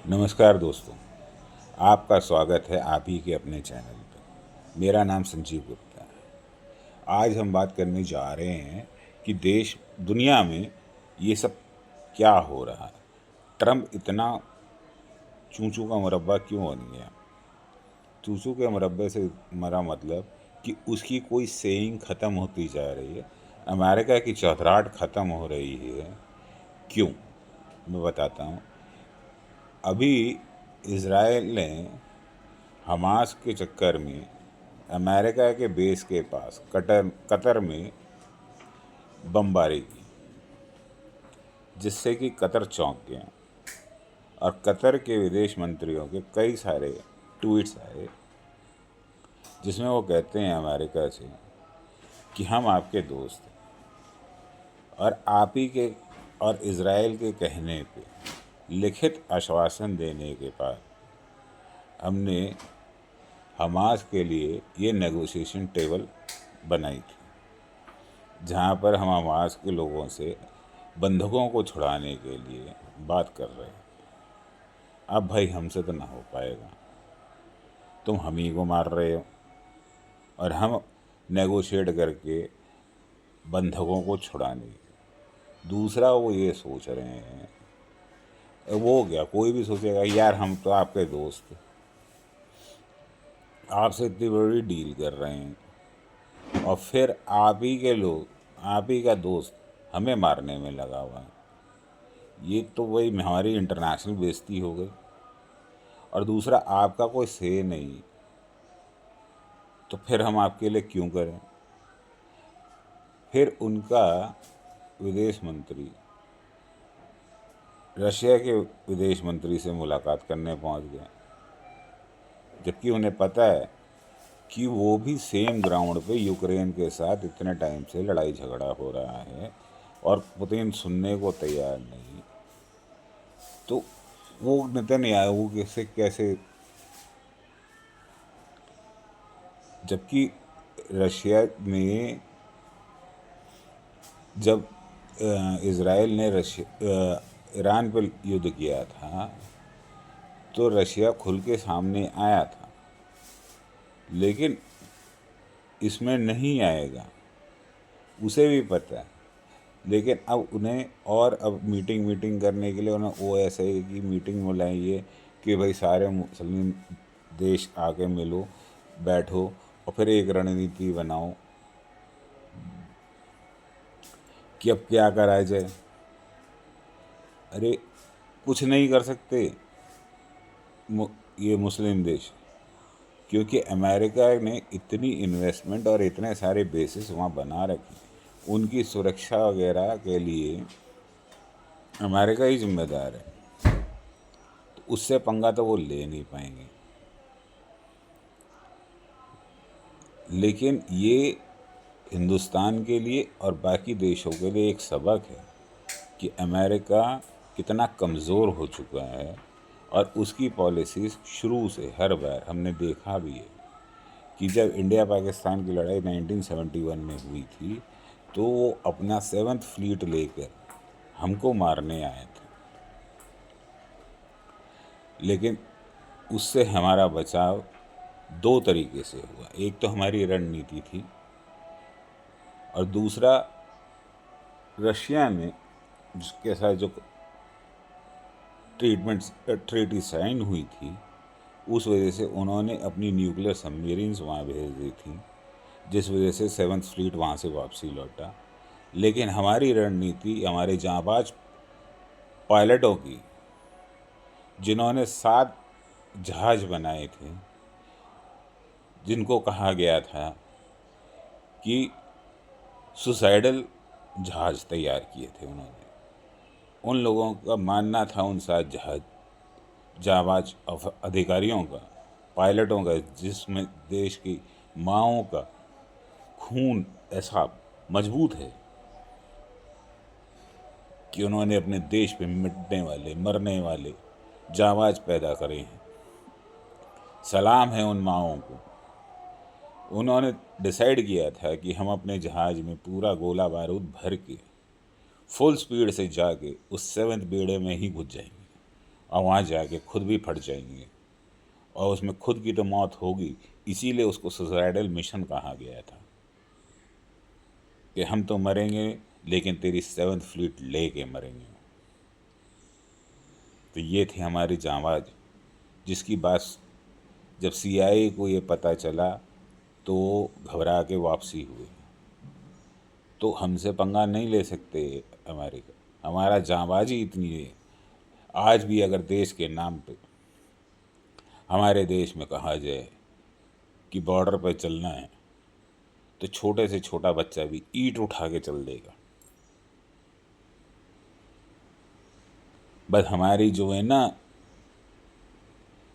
नमस्कार दोस्तों, आपका स्वागत है आप ही के अपने चैनल पर। मेरा नाम संजीव गुप्ता है। आज हम बात करने जा रहे हैं कि देश दुनिया में ये सब क्या हो रहा है। ट्रम्प इतना चूचू का मुरब्बा क्यों बन गया। चूचू के मुरब्बे से हमारा मतलब कि उसकी कोई सेइंग ख़त्म होती जा रही है, अमेरिका की चौधराहट ख़त्म हो रही है। क्यों, मैं बताता हूँ। अभी इसराइल ने हमास के चक्कर में अमेरिका के बेस के पास कतर में बमबारी की, जिससे कि कतर चौंक गया और कतर के विदेश मंत्रियों के कई सारे ट्वीट्स आए, जिसमें वो कहते हैं अमेरिका से कि हम आपके दोस्त हैं और आप ही के और इज़राइल के कहने पे लिखित आश्वासन देने के बाद हमने हमास के लिए ये नेगोशिएशन टेबल बनाई थी, जहाँ पर हम हमास के लोगों से बंधकों को छुड़ाने के लिए बात कर रहे हैं। अब भाई हमसे तो ना हो पाएगा, तुम हम ही को मार रहे हो और हम नेगोशिएट करके बंधकों को छुड़ाने। दूसरा वो ये सोच रहे हैं, वो क्या कोई भी सोचेगा यार हम तो आपके दोस्त हैं, आपसे इतनी बड़ी डील कर रहे हैं और फिर आप ही के लोग, आप ही का दोस्त हमें मारने में लगा हुआ है। ये तो वही हमारी इंटरनेशनल बेइज्जती हो गई। और दूसरा, आपका कोई से नहीं, तो फिर हम आपके लिए क्यों करें। फिर उनका विदेश मंत्री रशिया के विदेश मंत्री से मुलाकात करने पहुंच गया, जबकि उन्हें पता है कि वो भी सेम ग्राउंड पे यूक्रेन के साथ इतने टाइम से लड़ाई झगड़ा हो रहा है और पुतिन सुनने को तैयार नहीं। तो वो नेतन्याहू से कैसे, जबकि रशिया में जब इज़राइल ने ईरान पर युद्ध किया था तो रशिया खुल के सामने आया था, लेकिन इसमें नहीं आएगा, उसे भी पता है। लेकिन अब उन्हें और अब मीटिंग करने के लिए उन्हें OSCE की मीटिंग बुलाई है कि भाई सारे मुस्लिम देश आके मिलो, बैठो और फिर एक रणनीति बनाओ कि अब क्या करा जाए। अरे कुछ नहीं कर सकते ये मुस्लिम देश, क्योंकि अमेरिका ने इतनी इन्वेस्टमेंट और इतने सारे बेसिस वहाँ बना रखे, उनकी सुरक्षा वगैरह के लिए अमेरिका ही जिम्मेदार है। तो उससे पंगा तो वो ले नहीं पाएंगे। लेकिन ये हिंदुस्तान के लिए और बाकी देशों के लिए एक सबक है कि अमेरिका कितना कमज़ोर हो चुका है और उसकी पॉलिसीज़ शुरू से हर बार हमने देखा भी है कि जब इंडिया पाकिस्तान की लड़ाई 1971 में हुई थी तो वो अपना 7th फ्लीट लेकर हमको मारने आए थे, लेकिन उससे हमारा बचाव दो तरीके से हुआ। एक तो हमारी रणनीति थी और दूसरा रशिया में जिसके साथ जो ट्रीटी साइन हुई थी, उस वजह से उन्होंने अपनी न्यूक्लियर सबमरीन्स वहाँ भेज दी थी, जिस वजह से 7th फ्लीट वहाँ से वापसी लौटा। लेकिन हमारी रणनीति हमारे जांबाज पायलटों की, जिन्होंने 7 जहाज़ बनाए थे, जिनको कहा गया था कि सुसाइडल जहाज़ तैयार किए थे उन्होंने, उन लोगों का मानना था, उन 7 जाबाज अधिकारियों का, पायलटों का, जिसमें देश की माँओं का खून ऐसा मजबूत है कि उन्होंने अपने देश पे मिटने वाले, मरने वाले जाबाज पैदा करे हैं। सलाम है उन माँओं को। उन्होंने डिसाइड किया था कि हम अपने जहाज़ में पूरा गोला बारूद भर के फुल स्पीड से जाके उस 7th बेड़े में ही घुस जाएंगे और वहाँ जाके खुद भी फट जाएंगे, और उसमें खुद की तो मौत होगी। इसीलिए उसको सुसाइडल मिशन कहा गया था कि हम तो मरेंगे लेकिन तेरी 7th फ्लीट लेके मरेंगे। तो ये थी हमारी जांबाज, जिसकी बात जब CIA को ये पता चला तो घबरा के वापसी हुए। तो हमसे पंगा नहीं ले सकते अमेरिका, हमारा जांबाजी इतनी है। आज भी अगर देश के नाम पे हमारे देश में कहा जाए कि बॉर्डर पे चलना है, तो छोटे से छोटा बच्चा भी ईंट उठा के चल देगा। बस हमारी जो है ना,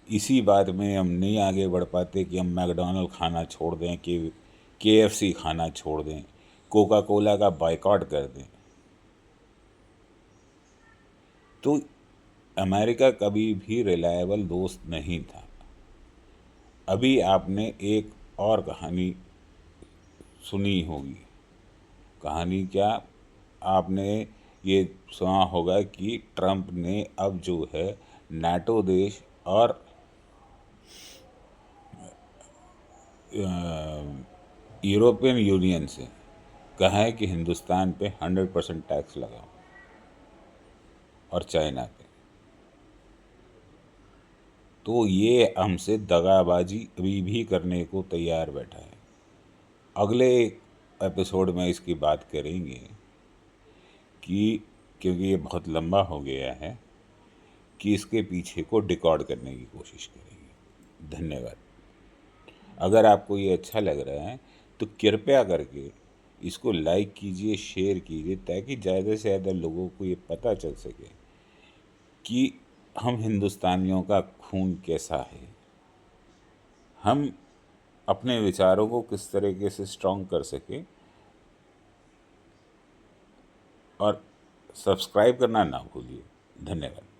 इसी बात में हम नहीं आगे बढ़ पाते कि हम मैकडोनल्ड खाना छोड़ दें, कि KFC खाना छोड़ दें, कोका कोला का बाइकआउट कर दें। तो अमेरिका कभी भी रिलायबल दोस्त नहीं था। अभी आपने एक और कहानी सुनी होगी। कहानी क्या, आपने ये सुना होगा कि ट्रंप ने अब जो है नाटो देश और यूरोपियन यूनियन से कहा है कि हिंदुस्तान पे 100% टैक्स लगाओ, और चाइना पे। तो ये हमसे दगाबाजी अभी भी करने को तैयार बैठा है। अगले एपिसोड में इसकी बात करेंगे कि, क्योंकि ये बहुत लंबा हो गया है, कि इसके पीछे को डिकॉड करने की कोशिश करेंगे। धन्यवाद। अगर आपको ये अच्छा लग रहा है तो कृपया करके इसको लाइक कीजिए, शेयर कीजिए, ताकि ज़्यादा से ज़्यादा लोगों को ये पता चल सके कि हम हिंदुस्तानियों का खून कैसा है, हम अपने विचारों को किस तरीके से स्ट्रॉन्ग कर सके। और सब्सक्राइब करना ना भूलिए। धन्यवाद।